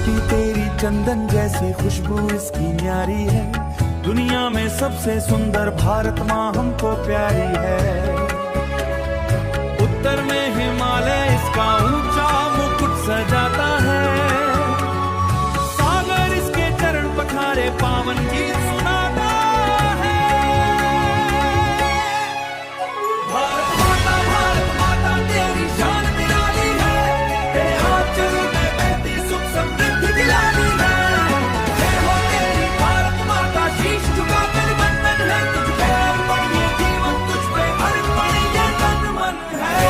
धरती तेरी चंदन जैसी खुशबू इसकी न्यारी है, दुनिया में सबसे सुंदर भारत माँ हमको प्यारी है। उत्तर में हिमालय इसका ऊंचा मुकुट सजाता है, सागर इसके चरण पखारे पावन गीत सुनाता है। भारत माता तेरी शान निराली है, तेरे आंचल में बहती सुख समृद्धि दिलानी है। जय हो तेरी भारत माता, शीश झुका कर वंदन है तुझ पे अर्पण, ये जीवन तुझ पे अर्पण, ये तन मन है।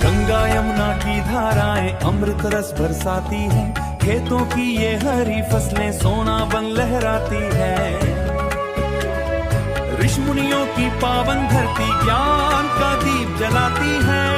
गंगा यमुना की धाराएं अमृत रस बरसाती है, खेतों की ये हरी फसलें सोना बन लहराती है। ऋषि मुनियों की पावन धरती ज्ञान का दीप जलाती है।